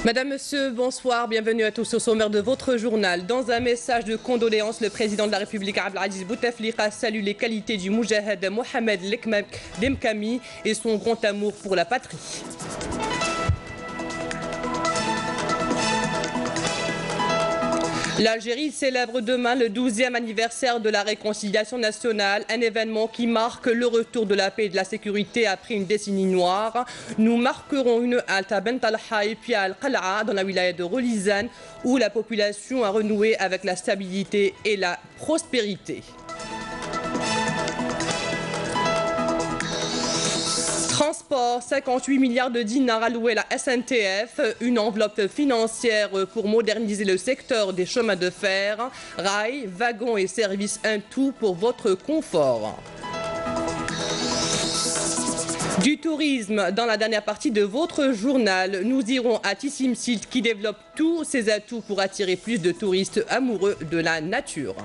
Madame, Monsieur, bonsoir, bienvenue à tous au sommaire de votre journal. Dans un message de condoléances, le président de la République Abdelaziz Bouteflika salue les qualités du Moujahid Mohamed Lemkami et son grand amour pour la patrie. L'Algérie célèbre demain le 12e anniversaire de la réconciliation nationale, un événement qui marque le retour de la paix et de la sécurité après une décennie noire. Nous marquerons une halte à Bent al-Ha et puis à Al-Qal'a dans la wilaya de Rolizane où la population a renoué avec la stabilité et la prospérité. Transport, 58 milliards de dinars alloués à la SNTF, une enveloppe financière pour moderniser le secteur des chemins de fer, rails, wagons et services, un tout pour votre confort. Du tourisme, dans la dernière partie de votre journal, nous irons à Tissimsit qui développe tous ses atouts pour attirer plus de touristes amoureux de la nature.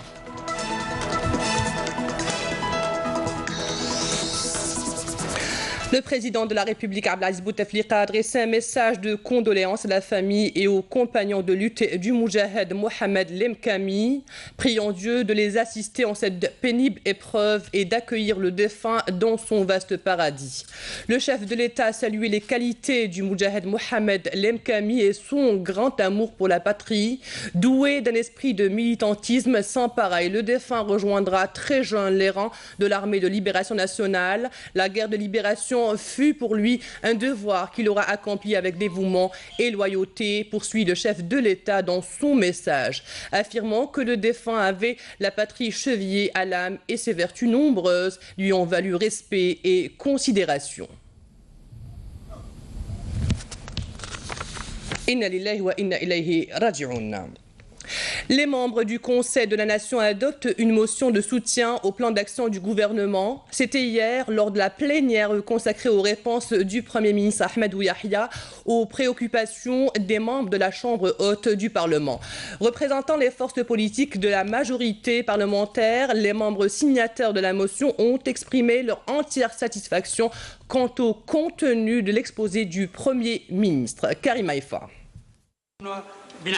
Le président de la République Abdelaziz Bouteflika a adressé un message de condoléances à la famille et aux compagnons de lutte du Moujahid Mohamed Lemkami, priant Dieu de les assister en cette pénible épreuve et d'accueillir le défunt dans son vaste paradis. Le chef de l'État a salué les qualités du Moujahid Mohamed Lemkami et son grand amour pour la patrie, doué d'un esprit de militantisme sans pareil. Le défunt rejoindra très jeune les rangs de l'armée de libération nationale. La guerre de libération fut pour lui un devoir qu'il aura accompli avec dévouement et loyauté, poursuit le chef de l'État dans son message, affirmant que le défunt avait la patrie chevillée à l'âme et ses vertus nombreuses lui ont valu respect et considération. Inna lillahi wa inna ilayhi raji'un. Les membres du Conseil de la Nation adoptent une motion de soutien au plan d'action du gouvernement. C'était hier lors de la plénière consacrée aux réponses du Premier ministre Ahmadou Yahya aux préoccupations des membres de la Chambre haute du Parlement. Représentant les forces politiques de la majorité parlementaire, les membres signataires de la motion ont exprimé leur entière satisfaction quant au contenu de l'exposé du Premier ministre. Karim Haïfa.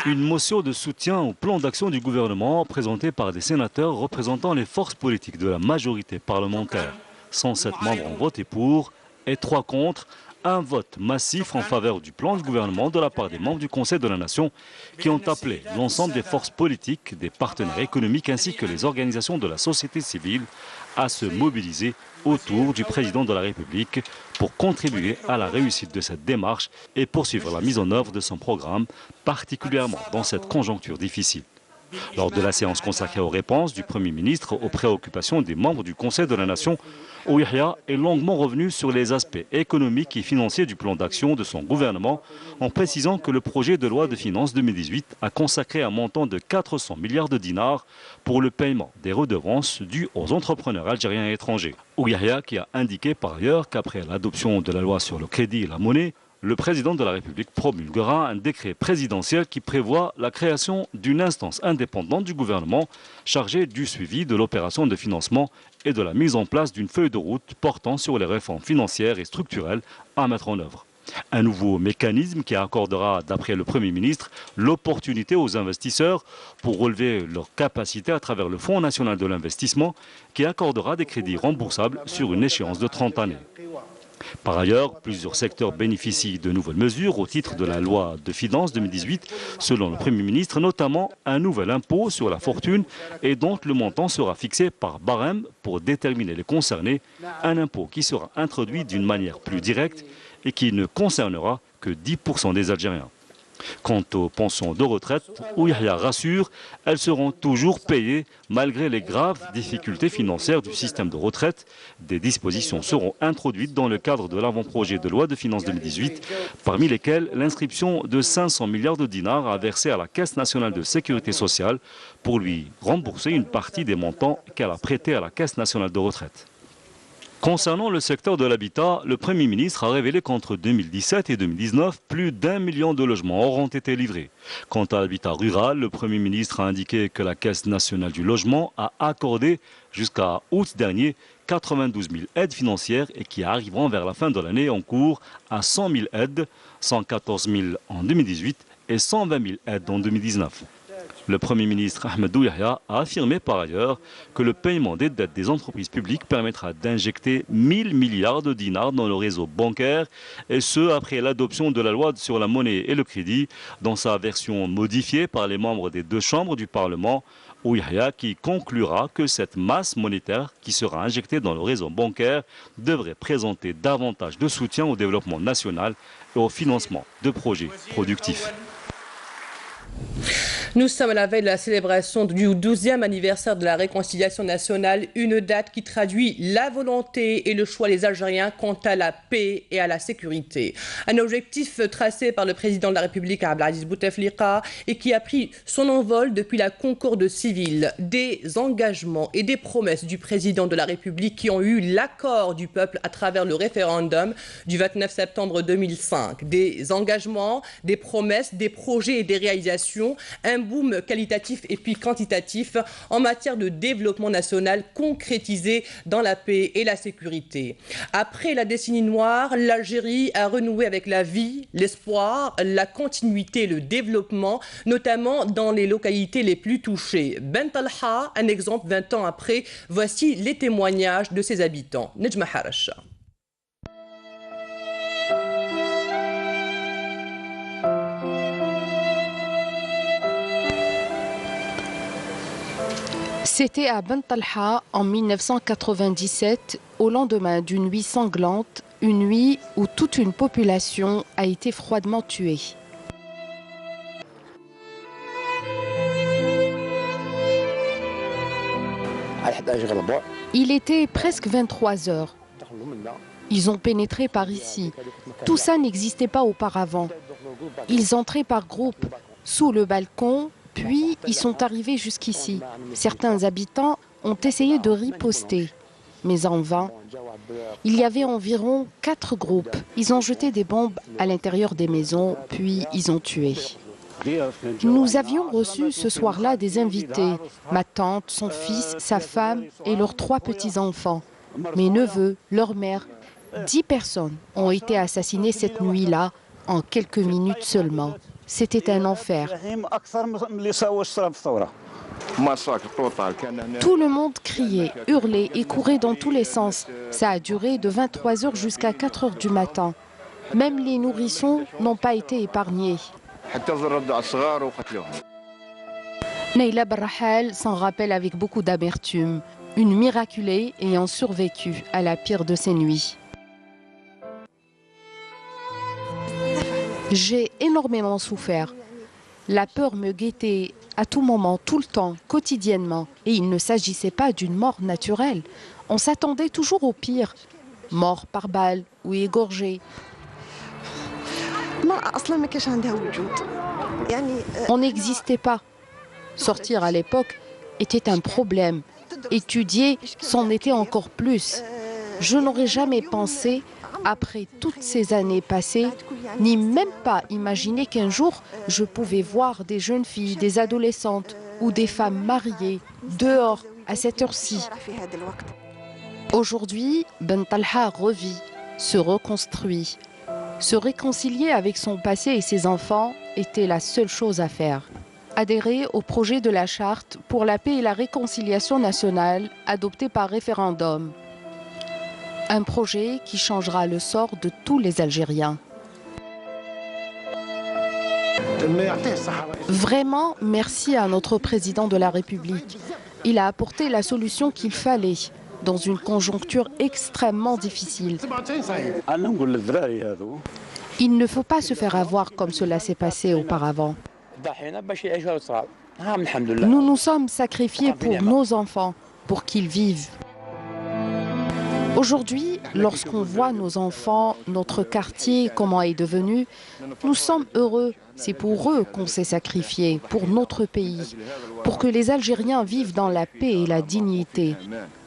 Une motion de soutien au plan d'action du gouvernement présentée par des sénateurs représentant les forces politiques de la majorité parlementaire. 107 membres ont voté pour et 3 contre. Un vote massif en faveur du plan du gouvernement de la part des membres du Conseil de la Nation qui ont appelé l'ensemble des forces politiques, des partenaires économiques ainsi que les organisations de la société civile à se mobiliser autour du président de la République pour contribuer à la réussite de cette démarche et poursuivre la mise en œuvre de son programme, particulièrement dans cette conjoncture difficile. Lors de la séance consacrée aux réponses du Premier ministre aux préoccupations des membres du Conseil de la Nation, Yahya est longuement revenu sur les aspects économiques et financiers du plan d'action de son gouvernement en précisant que le projet de loi de finances 2018 a consacré un montant de 400 milliards de dinars pour le paiement des redevances dues aux entrepreneurs algériens et étrangers. Yahya qui a indiqué par ailleurs qu'après l'adoption de la loi sur le crédit et la monnaie, le président de la République promulguera un décret présidentiel qui prévoit la création d'une instance indépendante du gouvernement chargée du suivi de l'opération de financement et de la mise en place d'une feuille de route portant sur les réformes financières et structurelles à mettre en œuvre. Un nouveau mécanisme qui accordera, d'après le Premier ministre, l'opportunité aux investisseurs pour relever leurs capacités à travers le Fonds national de l'investissement qui accordera des crédits remboursables sur une échéance de 30 années. Par ailleurs, plusieurs secteurs bénéficient de nouvelles mesures au titre de la loi de finances 2018, selon le Premier ministre, notamment un nouvel impôt sur la fortune et dont le montant sera fixé par barème pour déterminer les concernés, un impôt qui sera introduit d'une manière plus directe et qui ne concernera que 10% des Algériens. Quant aux pensions de retraite, Yahya rassure, elles seront toujours payées malgré les graves difficultés financières du système de retraite. Des dispositions seront introduites dans le cadre de l'avant-projet de loi de finances 2018, parmi lesquelles l'inscription de 500 milliards de dinars à verser à la Caisse nationale de sécurité sociale pour lui rembourser une partie des montants qu'elle a prêtés à la Caisse nationale de retraite. Concernant le secteur de l'habitat, le Premier ministre a révélé qu'entre 2017 et 2019, plus d'1 million de logements auront été livrés. Quant à l'habitat rural, le Premier ministre a indiqué que la Caisse nationale du logement a accordé jusqu'à août dernier 92 000 aides financières et qui arriveront vers la fin de l'année en cours à 100 000 aides, 114 000 en 2018 et 120 000 aides en 2019. Le Premier ministre Ahmedou Yahya a affirmé par ailleurs que le paiement des dettes des entreprises publiques permettra d'injecter 1000 milliards de dinars dans le réseau bancaire, et ce après l'adoption de la loi sur la monnaie et le crédit dans sa version modifiée par les membres des deux chambres du Parlement, ou Yahya qui conclura que cette masse monétaire qui sera injectée dans le réseau bancaire devrait présenter davantage de soutien au développement national et au financement de projets productifs. Nous sommes à la veille de la célébration du 12e anniversaire de la réconciliation nationale, une date qui traduit la volonté et le choix des Algériens quant à la paix et à la sécurité. Un objectif tracé par le président de la République, Abdelaziz Bouteflika, et qui a pris son envol depuis la concorde civile. Des engagements et des promesses du président de la République qui ont eu l'accord du peuple à travers le référendum du 29 septembre 2005. Des engagements, des promesses, des projets et des réalisations, un boom qualitatif et puis quantitatif en matière de développement national concrétisé dans la paix et la sécurité. Après la décennie noire, l'Algérie a renoué avec la vie, l'espoir, la continuité et le développement, notamment dans les localités les plus touchées. Bent Talha, un exemple 20 ans après, voici les témoignages de ses habitants. Nejma Haracha. C'était à Bent Talha en 1997, au lendemain d'une nuit sanglante, une nuit où toute une population a été froidement tuée. Il était presque 23 heures. Ils ont pénétré par ici. Tout ça n'existait pas auparavant. Ils entraient par groupe, sous le balcon, puis ils sont arrivés jusqu'ici. Certains habitants ont essayé de riposter, mais en vain. Il y avait environ 4 groupes. Ils ont jeté des bombes à l'intérieur des maisons, puis ils ont tué. Nous avions reçu ce soir-là des invités, ma tante, son fils, sa femme et leurs 3 petits-enfants. Mes neveux, leur mère. 10 personnes ont été assassinées cette nuit-là, en quelques minutes seulement. C'était un enfer. Tout le monde criait, hurlait et courait dans tous les sens. Ça a duré de 23 heures jusqu'à 4 heures du matin. Même les nourrissons n'ont pas été épargnés. Naïla Barrahal s'en rappelle avec beaucoup d'amertume. Une miraculée ayant survécu à la pire de ces nuits. J'ai énormément souffert. La peur me guettait à tout moment, tout le temps, quotidiennement. Et il ne s'agissait pas d'une mort naturelle. On s'attendait toujours au pire. Mort par balle ou égorgé. On n'existait pas. Sortir à l'époque était un problème. Étudier, c'en était encore plus. Je n'aurais jamais pensé, après toutes ces années passées, ni même pas imaginer qu'un jour, je pouvais voir des jeunes filles, des adolescentes ou des femmes mariées dehors à cette heure-ci. Aujourd'hui, Bent Talha revit, se reconstruit. Se réconcilier avec son passé et ses enfants était la seule chose à faire. Adhérer au projet de la charte pour la paix et la réconciliation nationale adopté par référendum. Un projet qui changera le sort de tous les Algériens. Vraiment, merci à notre président de la République. Il a apporté la solution qu'il fallait dans une conjoncture extrêmement difficile. Il ne faut pas se faire avoir comme cela s'est passé auparavant. Nous nous sommes sacrifiés pour nos enfants, pour qu'ils vivent. Aujourd'hui, lorsqu'on voit nos enfants, notre quartier, comment est devenu, nous sommes heureux. C'est pour eux qu'on s'est sacrifié, pour notre pays, pour que les Algériens vivent dans la paix et la dignité.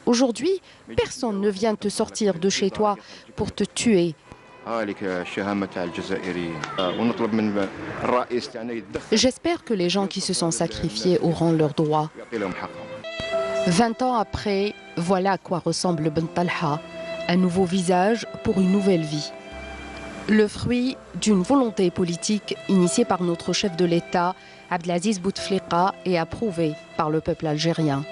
Aujourd'hui, personne ne vient te sortir de chez toi pour te tuer. J'espère que les gens qui se sont sacrifiés auront leurs droits. 20 ans après, voilà à quoi ressemble Ben Talha, un nouveau visage pour une nouvelle vie. Le fruit d'une volonté politique initiée par notre chef de l'État, Abdelaziz Bouteflika, et approuvée par le peuple algérien.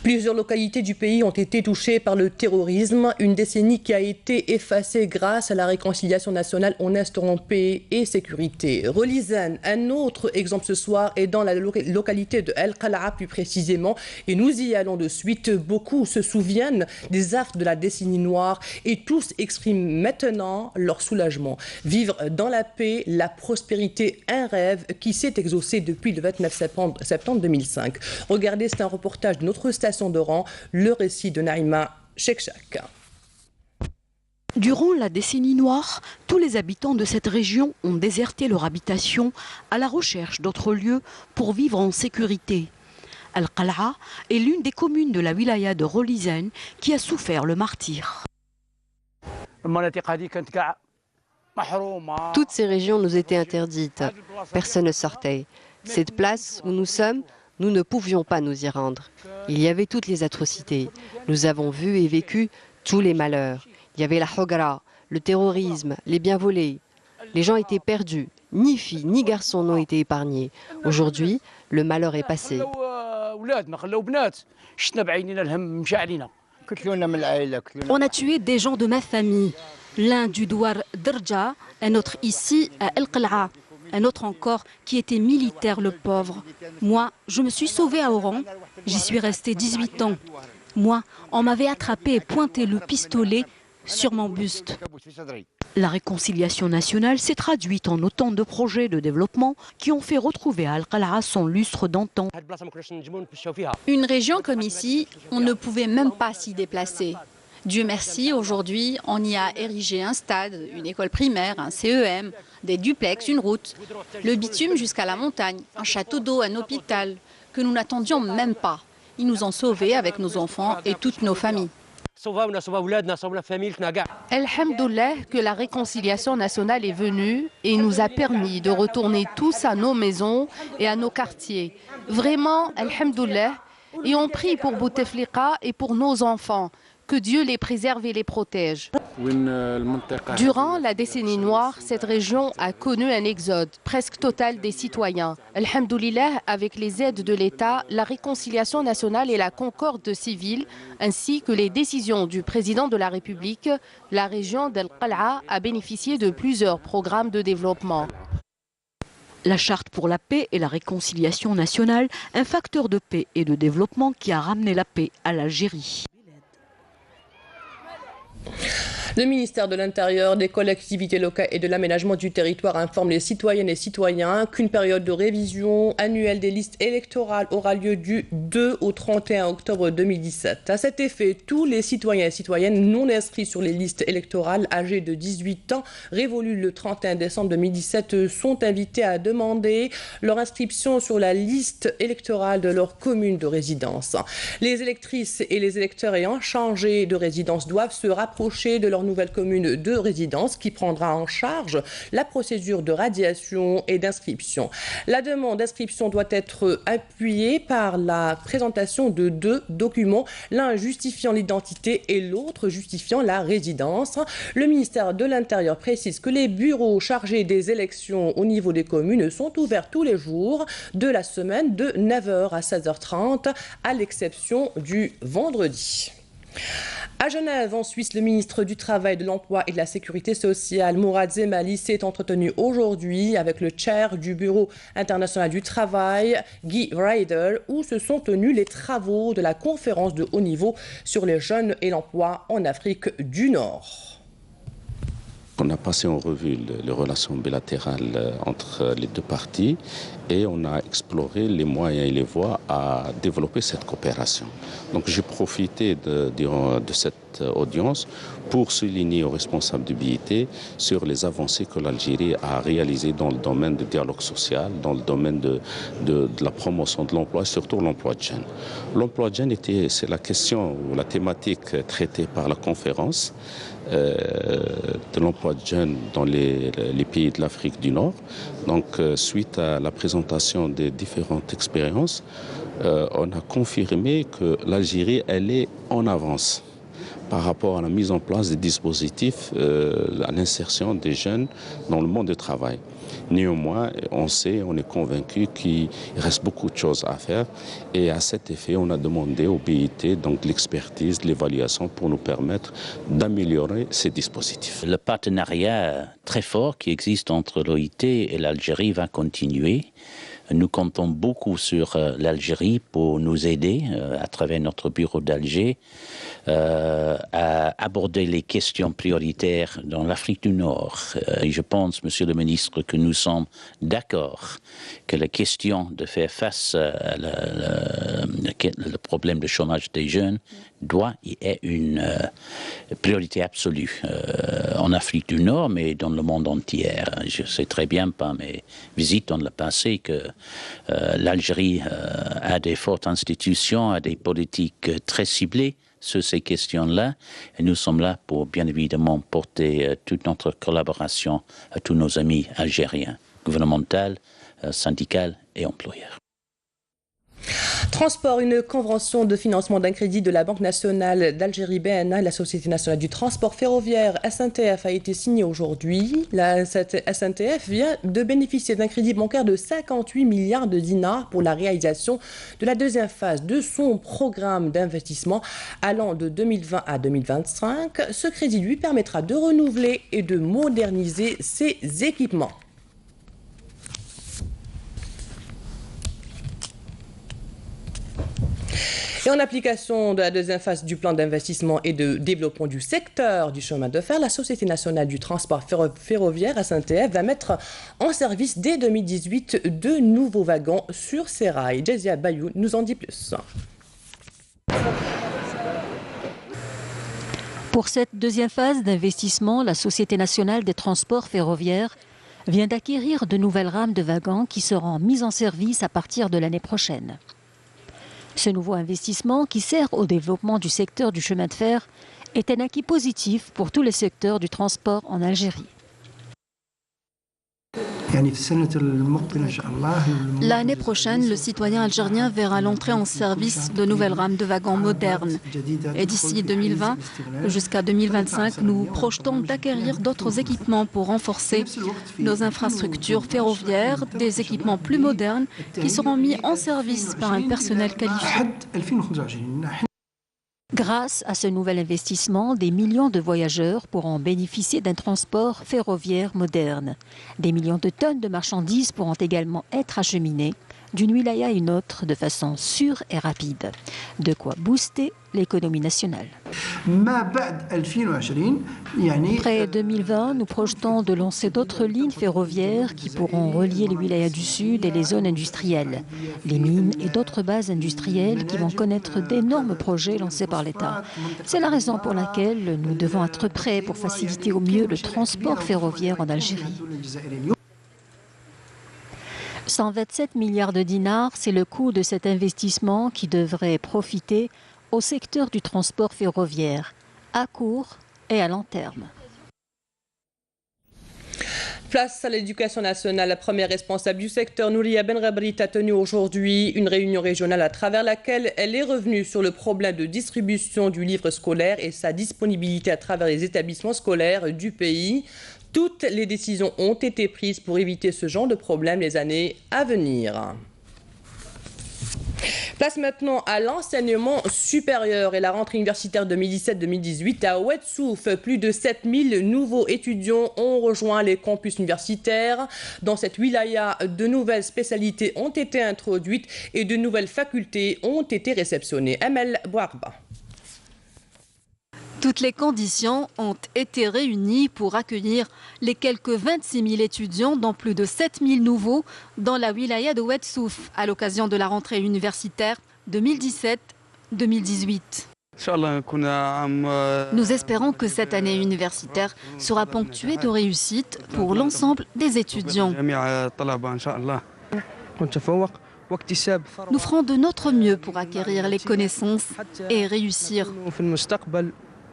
Plusieurs localités du pays ont été touchées par le terrorisme, une décennie qui a été effacée grâce à la réconciliation nationale en instaurant paix et sécurité. Relizane, un autre exemple ce soir, est dans la localité de El Qal'a plus précisément, et nous y allons de suite. Beaucoup se souviennent des affres de la décennie noire et tous expriment maintenant leur soulagement. Vivre dans la paix, la prospérité, un rêve qui s'est exaucé depuis le 29 septembre 2005. Regardez, c'est un reportage de notre station d'Oran, le récit de Naïma Chekchak. Durant la décennie noire, tous les habitants de cette région ont déserté leur habitation à la recherche d'autres lieux pour vivre en sécurité. El Qal'a est l'une des communes de la wilaya de Relizane qui a souffert le martyre. Toutes ces régions nous étaient interdites. Personne ne sortait. Cette place où nous sommes, nous ne pouvions pas nous y rendre. Il y avait toutes les atrocités. Nous avons vu et vécu tous les malheurs. Il y avait la hogra, le terrorisme, les biens volés. Les gens étaient perdus. Ni filles ni garçons n'ont été épargnés. Aujourd'hui, le malheur est passé. On a tué des gens de ma famille. L'un du douar Derja, un autre ici à El Qal'a. Un autre encore qui était militaire, le pauvre. Moi, je me suis sauvée à Oran. J'y suis restée 18 ans. Moi, on m'avait attrapé et pointé le pistolet sur mon buste. La réconciliation nationale s'est traduite en autant de projets de développement qui ont fait retrouver à El Qal'a son lustre d'antan. Une région comme ici, on ne pouvait même pas s'y déplacer. Dieu merci, aujourd'hui, on y a érigé un stade, une école primaire, un CEM, des duplex, une route, le bitume jusqu'à la montagne, un château d'eau, un hôpital, que nous n'attendions même pas. Ils nous ont sauvés avec nos enfants et toutes nos familles. Alhamdoulilah que la réconciliation nationale est venue et nous a permis de retourner tous à nos maisons et à nos quartiers. Vraiment, alhamdoulilah, et on prie pour Bouteflika et pour nos enfants. Que Dieu les préserve et les protège. Durant la décennie noire, cette région a connu un exode presque total des citoyens. Alhamdoulilah, avec les aides de l'État, la réconciliation nationale et la concorde civile, ainsi que les décisions du président de la République, la région d'El Qal'a a bénéficié de plusieurs programmes de développement. La charte pour la paix et la réconciliation nationale, un facteur de paix et de développement qui a ramené la paix à l'Algérie. Le ministère de l'Intérieur, des collectivités locales et de l'aménagement du territoire informe les citoyennes et citoyens qu'une période de révision annuelle des listes électorales aura lieu du 2 au 31 octobre 2017. À cet effet, tous les citoyens et citoyennes non inscrits sur les listes électorales âgés de 18 ans révolus le 31 décembre 2017 sont invités à demander leur inscription sur la liste électorale de leur commune de résidence. Les électrices et les électeurs ayant changé de résidence doivent se rapprocher de leur nouvelle commune de résidence qui prendra en charge la procédure de radiation et d'inscription. La demande d'inscription doit être appuyée par la présentation de 2 documents, l'un justifiant l'identité et l'autre justifiant la résidence. Le ministère de l'Intérieur précise que les bureaux chargés des élections au niveau des communes sont ouverts tous les jours de la semaine de 9h à 16h30, à l'exception du vendredi. À Genève, en Suisse, le ministre du Travail, de l'Emploi et de la Sécurité sociale, Mourad Zemali, s'est entretenu aujourd'hui avec le chair du Bureau international du travail, Guy Ryder, où se sont tenus les travaux de la conférence de haut niveau sur les jeunes et l'emploi en Afrique du Nord. On a passé en revue les relations bilatérales entre les deux parties et on a exploré les moyens et les voies à développer cette coopération. Donc j'ai profité de cette audience pour souligner aux responsables du BIT sur les avancées que l'Algérie a réalisées dans le domaine du dialogue social, dans le domaine de la promotion de l'emploi et surtout l'emploi de jeunes. L'emploi de jeunes c'est la question ou la thématique traitée par la conférence. de l'emploi de jeunes dans les pays de l'Afrique du Nord. Donc, suite à la présentation des différentes expériences, on a confirmé que l'Algérie, elle est en avance par rapport à la mise en place des dispositifs à l'insertion des jeunes dans le monde du travail. Néanmoins, on est convaincu qu'il reste beaucoup de choses à faire et à cet effet, on a demandé au BIT donc de l'expertise, de l'évaluation pour nous permettre d'améliorer ces dispositifs. Le partenariat très fort qui existe entre l'OIT et l'Algérie va continuer. Nous comptons beaucoup sur l'Algérie pour nous aider à travers notre bureau d'Alger à aborder les questions prioritaires dans l'Afrique du Nord. Et je pense, Monsieur le Ministre, que nous sommes d'accord que la question de faire face à le problème de chômage des jeunes doit y être une priorité absolue en Afrique du Nord, mais dans le monde entier. Je sais très bien par mes visites dans le passé que l'Algérie a des fortes institutions, a des politiques très ciblées sur ces questions-là. Et nous sommes là pour, bien évidemment, porter toute notre collaboration à tous nos amis algériens, gouvernementaux, syndicaux et employeurs. Transport, une convention de financement d'un crédit de la Banque nationale d'Algérie BNA, la Société nationale du transport ferroviaire SNTF a été signée aujourd'hui. La SNTF vient de bénéficier d'un crédit bancaire de 58 milliards de dinars pour la réalisation de la deuxième phase de son programme d'investissement allant de 2020 à 2025. Ce crédit lui permettra de renouveler et de moderniser ses équipements. Et en application de la deuxième phase du plan d'investissement et de développement du secteur du chemin de fer, la Société nationale du transport ferroviaire SNTF va mettre en service dès 2018 de nouveaux wagons sur ses rails. Jazia Bayou nous en dit plus. Pour cette deuxième phase d'investissement, la Société nationale des transports ferroviaires vient d'acquérir de nouvelles rames de wagons qui seront mises en service à partir de l'année prochaine. Ce nouveau investissement, qui sert au développement du secteur du chemin de fer, est un acquis positif pour tous les secteurs du transport en Algérie. L'année prochaine, le citoyen algérien verra l'entrée en service de nouvelles rames de wagons modernes. Et d'ici 2020 jusqu'à 2025, nous projetons d'acquérir d'autres équipements pour renforcer nos infrastructures ferroviaires, des équipements plus modernes qui seront mis en service par un personnel qualifié. Grâce à ce nouvel investissement, des millions de voyageurs pourront bénéficier d'un transport ferroviaire moderne. Des millions de tonnes de marchandises pourront également être acheminées d'une wilaya à une autre de façon sûre et rapide. De quoi booster l'économie nationale. Après 2020, nous projetons de lancer d'autres lignes ferroviaires qui pourront relier les wilayas du Sud et les zones industrielles, les mines et d'autres bases industrielles qui vont connaître d'énormes projets lancés par l'État. C'est la raison pour laquelle nous devons être prêts pour faciliter au mieux le transport ferroviaire en Algérie. 127 milliards de dinars, c'est le coût de cet investissement qui devrait profiter au secteur du transport ferroviaire, à court et à long terme. Place à l'éducation nationale, la première responsable du secteur, Nouria Benrabrit, a tenu aujourd'hui une réunion régionale à travers laquelle elle est revenue sur le problème de distribution du livre scolaire et sa disponibilité à travers les établissements scolaires du pays. Toutes les décisions ont été prises pour éviter ce genre de problème les années à venir. Place maintenant à l'enseignement supérieur et la rentrée universitaire 2017-2018 à Oued-Souf. Plus de 7000 nouveaux étudiants ont rejoint les campus universitaires. Dans cette wilaya, de nouvelles spécialités ont été introduites et de nouvelles facultés ont été réceptionnées. Amel Bouarba. Toutes les conditions ont été réunies pour accueillir les quelques 26 000 étudiants, dont plus de 7 000 nouveaux, dans la wilaya de Oued-Souf, à l'occasion de la rentrée universitaire 2017-2018. Nous espérons que cette année universitaire sera ponctuée de réussite pour l'ensemble des étudiants. Nous ferons de notre mieux pour acquérir les connaissances et réussir.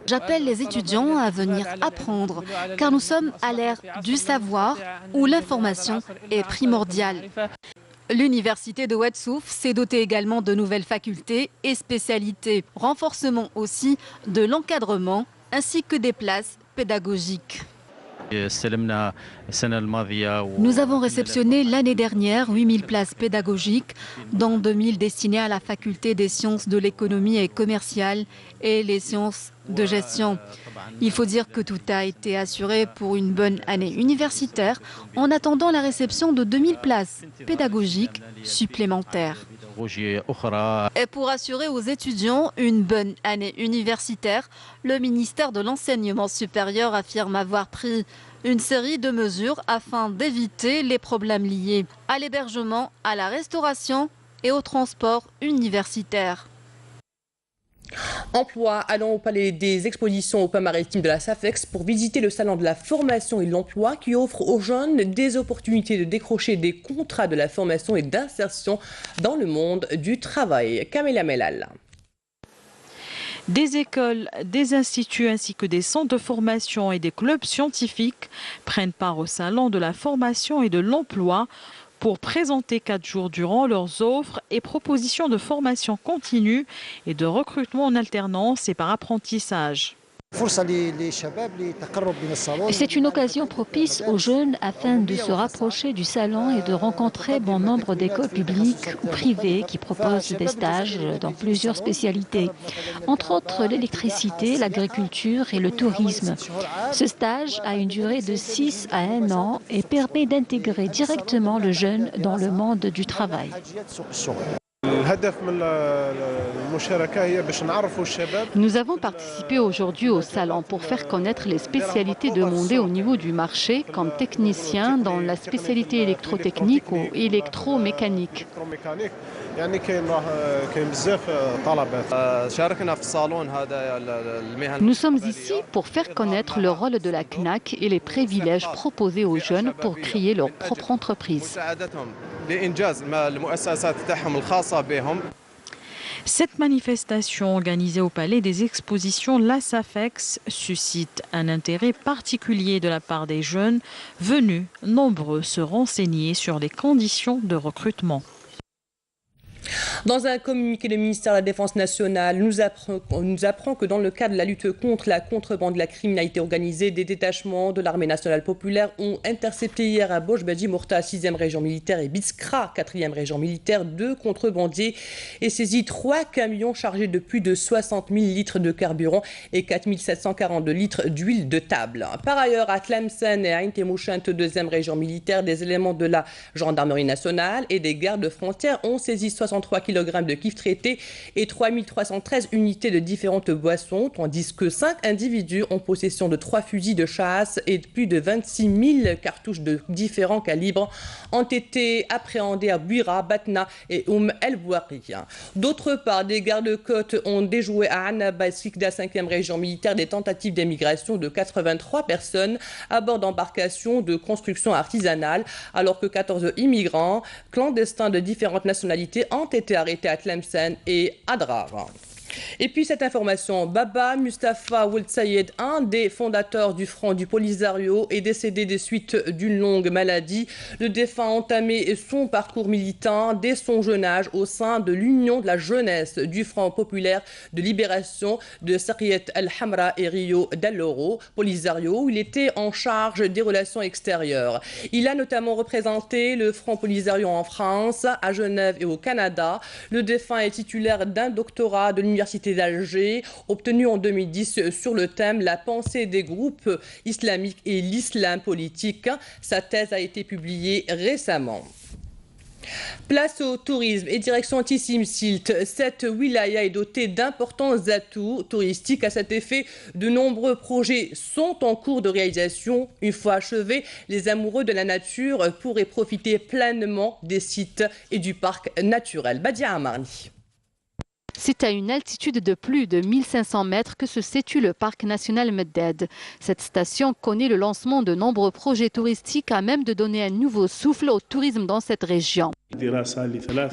J'appelle les étudiants à venir apprendre, car nous sommes à l'ère du savoir où l'information est primordiale. L'université de Ouadsouf s'est dotée également de nouvelles facultés et spécialités. Renforcement aussi de l'encadrement ainsi que des places pédagogiques. Nous avons réceptionné l'année dernière 8000 places pédagogiques, dont 2000 destinées à la faculté des sciences de l'économie et commerciale et les sciences de gestion. Il faut dire que tout a été assuré pour une bonne année universitaire en attendant la réception de 2000 places pédagogiques supplémentaires. Et pour assurer aux étudiants une bonne année universitaire, le ministère de l'Enseignement supérieur affirme avoir pris une série de mesures afin d'éviter les problèmes liés à l'hébergement, à la restauration et au transport universitaire. Emploi, allons au palais des expositions au port maritime de la SAFEX pour visiter le salon de la formation et de l'emploi qui offre aux jeunes des opportunités de décrocher des contrats de la formation et d'insertion dans le monde du travail. Kamila Melal. Des écoles, des instituts ainsi que des centres de formation et des clubs scientifiques prennent part au salon de la formation et de l'emploi pour présenter 4 jours durant leurs offres et propositions de formation continue et de recrutement en alternance et par apprentissage. C'est une occasion propice aux jeunes afin de se rapprocher du salon et de rencontrer bon nombre d'écoles publiques ou privées qui proposent des stages dans plusieurs spécialités, entre autres l'électricité, l'agriculture et le tourisme. Ce stage a une durée de 6 à 1 an et permet d'intégrer directement le jeune dans le monde du travail. Nous avons participé aujourd'hui au salon pour faire connaître les spécialités demandées au niveau du marché comme technicien dans la spécialité électrotechnique ou électromécanique. Nous sommes ici pour faire connaître le rôle de la CNAC et les privilèges proposés aux jeunes pour créer leur propre entreprise. Cette manifestation organisée au Palais des Expositions, la SAFEX, suscite un intérêt particulier de la part des jeunes venus nombreux se renseigner sur les conditions de recrutement. Dans un communiqué, le ministère de la Défense nationale nous apprend que dans le cadre de la lutte contre la contrebande de la criminalité organisée, des détachements de l'armée nationale populaire ont intercepté hier à Bojbadji Mourta, 6e région militaire, et Biskra, 4e région militaire, 2 contrebandiers et saisi 3 camions chargés de plus de 60 000 litres de carburant et 4 742 litres d'huile de table. Par ailleurs, à Tlemcen et à Intemouchant, 2e région militaire, des éléments de la gendarmerie nationale et des gardes frontières ont saisi 63 kg de kif traité et 3313 unités de différentes boissons, tandis que 5 individus en possession de 3 fusils de chasse et plus de 26 000 cartouches de différents calibres ont été appréhendés à Bouira, Batna et El Bouari. D'autre part, des gardes-côtes ont déjoué à Annaba et Sikda, 5e région militaire, des tentatives d'émigration de 83 personnes à bord d'embarcations de construction artisanale, alors que 14 immigrants clandestins de différentes nationalités ont été arrêtés à Tlemcen et à Drar. Et puis cette information, Baba Mustafa Ould Sayed, un des fondateurs du Front du Polisario, est décédé des suites d'une longue maladie. Le défunt a entamé son parcours militant dès son jeune âge au sein de l'Union de la jeunesse du Front populaire de libération de Sariyat al-Hamra et Rio d'Aloro, Polisario, où il était en charge des relations extérieures. Il a notamment représenté le Front Polisario en France, à Genève et au Canada. Le défunt est titulaire d'un doctorat de l'Université d'Alger, obtenu en 2010 sur le thème « La pensée des groupes islamiques et l'islam politique ». Sa thèse a été publiée récemment. Place au tourisme et direction Tissim-Silt. Cette wilaya est dotée d'importants atouts touristiques. À cet effet, de nombreux projets sont en cours de réalisation. Une fois achevés, les amoureux de la nature pourraient profiter pleinement des sites et du parc naturel. Badia Amarni. C'est à une altitude de plus de 1500 mètres que se situe le parc national Medded. Cette station connaît le lancement de nombreux projets touristiques à même de donner un nouveau souffle au tourisme dans cette région.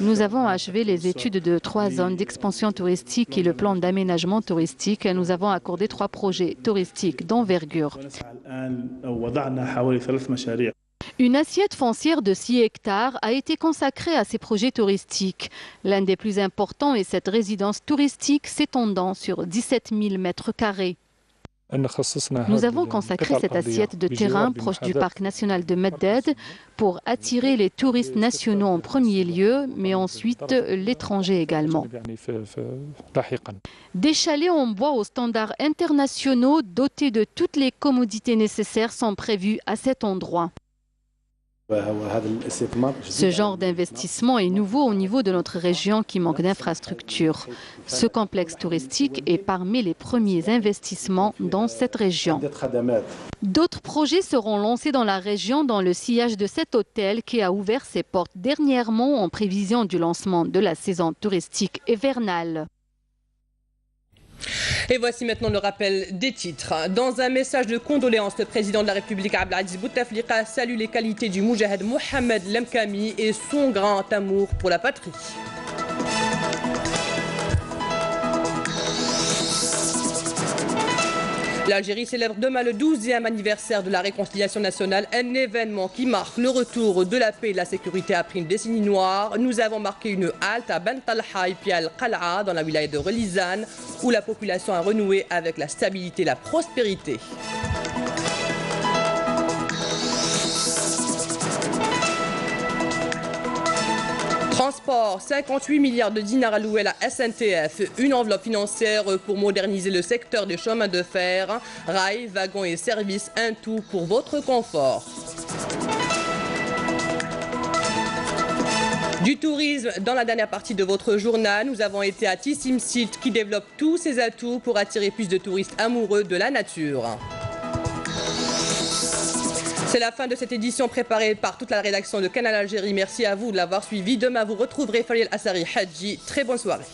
Nous avons achevé les études de 3 zones d'expansion touristique et le plan d'aménagement touristique. Nous avons accordé 3 projets touristiques d'envergure. Une assiette foncière de 6 hectares a été consacrée à ces projets touristiques. L'un des plus importants est cette résidence touristique s'étendant sur 17 000 mètres carrés. Nous avons consacré cette assiette de terrain proche du parc national de Medded pour attirer les touristes nationaux en premier lieu, mais ensuite l'étranger également. Des chalets en bois aux standards internationaux dotés de toutes les commodités nécessaires sont prévus à cet endroit. Ce genre d'investissement est nouveau au niveau de notre région qui manque d'infrastructures. Ce complexe touristique est parmi les premiers investissements dans cette région. D'autres projets seront lancés dans la région dans le sillage de cet hôtel qui a ouvert ses portes dernièrement en prévision du lancement de la saison touristique hivernale. Et voici maintenant le rappel des titres. Dans un message de condoléances, le président de la République Abdelaziz Bouteflika salue les qualités du Moudjahid Mohamed Lemkami et son grand amour pour la patrie. L'Algérie célèbre demain le 12e anniversaire de la réconciliation nationale, un événement qui marque le retour de la paix et de la sécurité après une décennie noire. Nous avons marqué une halte à Ben Talha et puis à Al-Qal'a dans la wilaya de Relizane où la population a renoué avec la stabilité et la prospérité. Transport, 58 milliards de dinars alloués à la SNTF, une enveloppe financière pour moderniser le secteur des chemins de fer, rails, wagons et services, un tout pour votre confort. Du tourisme, dans la dernière partie de votre journal, nous avons été à Tissim Site qui développe tous ses atouts pour attirer plus de touristes amoureux de la nature. C'est la fin de cette édition préparée par toute la rédaction de Canal Algérie. Merci à vous de l'avoir suivi. Demain, vous retrouverez Fariel Assari Hadji. Très bonne soirée.